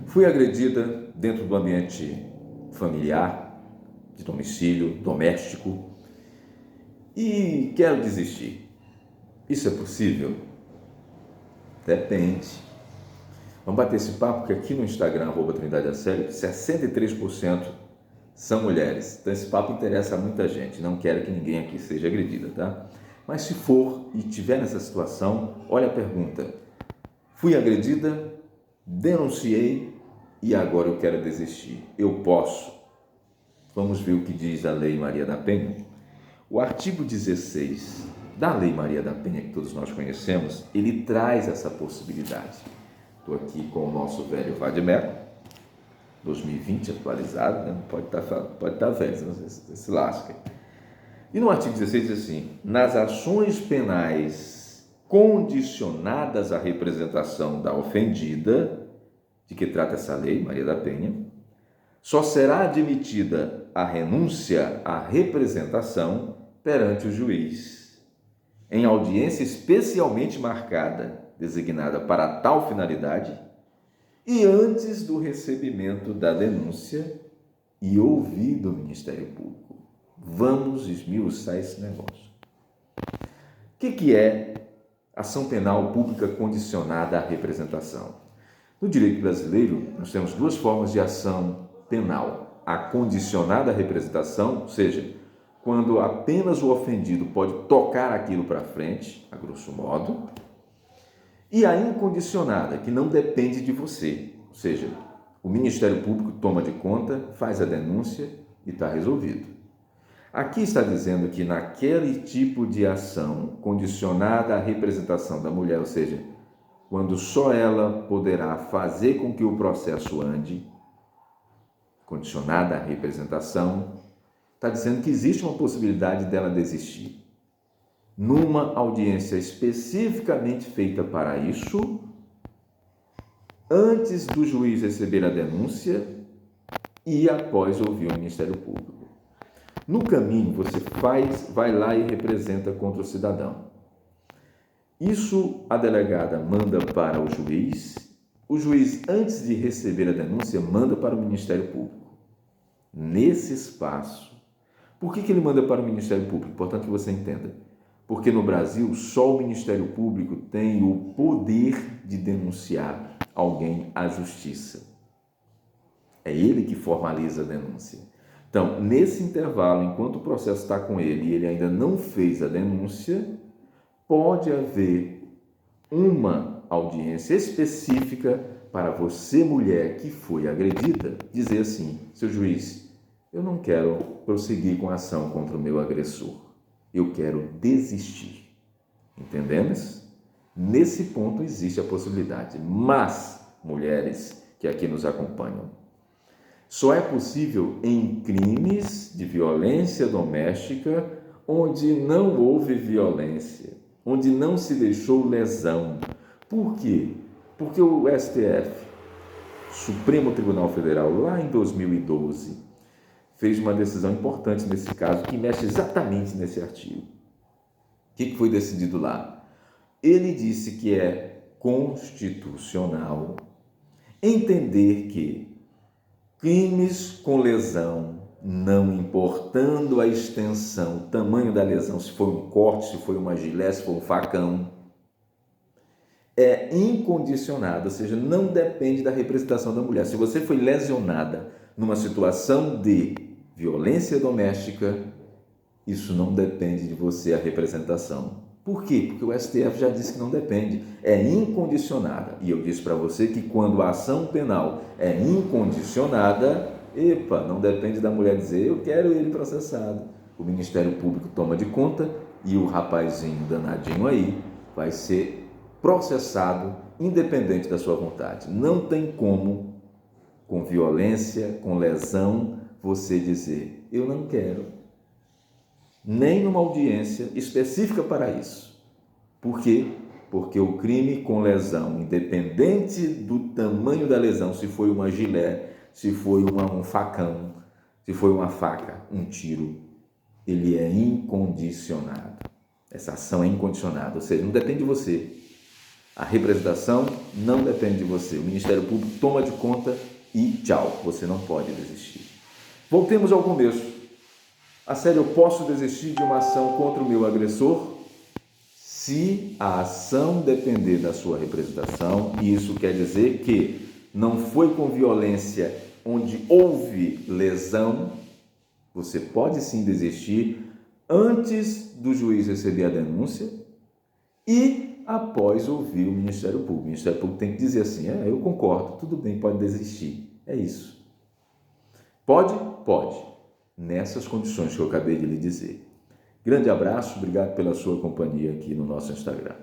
Fui agredida dentro do ambiente familiar, de domicílio, doméstico, e quero desistir. Isso é possível? Depende. Vamos bater esse papo, porque aqui no Instagram, @TrindadeAceli, 63% são mulheres. Então esse papo interessa a muita gente. Não quero que ninguém aqui seja agredida, tá? Mas se for e tiver nessa situação, olha a pergunta. Fui agredida, denunciei e agora eu quero desistir. Eu posso? Vamos ver o que diz a Lei Maria da Penha. O artigo 16 da Lei Maria da Penha, que todos nós conhecemos, ele traz essa possibilidade. Estou aqui com o nosso velho Vademecum, 2020 atualizado, né? Pode estar velho, senão você se lasca. E no artigo 16 diz assim: nas ações penais condicionadas à representação da ofendida, de que trata essa lei, Maria da Penha, só será admitida a renúncia à representação perante o juiz, em audiência especialmente marcada, designada para tal finalidade, e antes do recebimento da denúncia e ouvido o Ministério Público. Vamos esmiuçar esse negócio. O que é ação penal pública condicionada à representação? No direito brasileiro, nós temos duas formas de ação penal. A condicionada à representação, ou seja, quando apenas o ofendido pode tocar aquilo para frente, a grosso modo, e a incondicionada, que não depende de você, ou seja, o Ministério Público toma de conta, faz a denúncia e está resolvido. Aqui está dizendo que naquele tipo de ação condicionada à representação da mulher, ou seja, quando só ela poderá fazer com que o processo ande, condicionada à representação, está dizendo que existe uma possibilidade dela desistir. Numa audiência especificamente feita para isso, antes do juiz receber a denúncia e após ouvir o Ministério Público. No caminho, você vai lá e representa contra o cidadão. Isso a delegada manda para o juiz, antes de receber a denúncia, manda para o Ministério Público. Nesse espaço, por que ele manda para o Ministério Público? Importante que você entenda. Porque no Brasil, só o Ministério Público tem o poder de denunciar alguém à justiça. É ele que formaliza a denúncia. Então, nesse intervalo, enquanto o processo está com ele e ele ainda não fez a denúncia, pode haver uma audiência específica para você, mulher que foi agredida, dizer assim: seu juiz, eu não quero prosseguir com a ação contra o meu agressor. Eu quero desistir. Entendemos? Nesse ponto existe a possibilidade. Mas, mulheres que aqui nos acompanham, só é possível em crimes de violência doméstica onde não houve violência, onde não se deixou lesão. Por quê? Porque o STF, Supremo Tribunal Federal, lá em 2012, fez uma decisão importante nesse caso, que mexe exatamente nesse artigo. O que foi decidido lá? Ele disse que é constitucional entender que crimes com lesão, não importando a extensão, o tamanho da lesão, se foi um corte, se foi uma gilete, se foi um facão, é incondicionado, ou seja, não depende da representação da mulher. Se você foi lesionada numa situação de violência doméstica, isso não depende de você, a representação. Por quê? Porque o STF já disse que não depende, é incondicionada. E eu disse para você que quando a ação penal é incondicionada, não depende da mulher dizer, eu quero ele processado. O Ministério Público toma de conta e o rapazinho danadinho aí vai ser processado independente da sua vontade. Não tem como, com violência, com lesão, você dizer, eu não quero. Nem numa audiência específica para isso. Por quê? Porque o crime com lesão, independente do tamanho da lesão, se foi uma gilete, se foi um facão, se foi uma faca, um tiro, ele é incondicionado. Essa ação é incondicionada, ou seja, não depende de você. A representação não depende de você. O Ministério Público toma de conta e tchau, você não pode desistir. Voltemos ao começo. A série, eu posso desistir de uma ação contra o meu agressor se a ação depender da sua representação, e isso quer dizer que não foi com violência onde houve lesão, você pode sim desistir antes do juiz receber a denúncia e após ouvir o Ministério Público. O Ministério Público tem que dizer assim, eu concordo, tudo bem, pode desistir. É isso. Pode? Pode. Nessas condições que eu acabei de lhe dizer. Grande abraço, obrigado pela sua companhia aqui no nosso Instagram.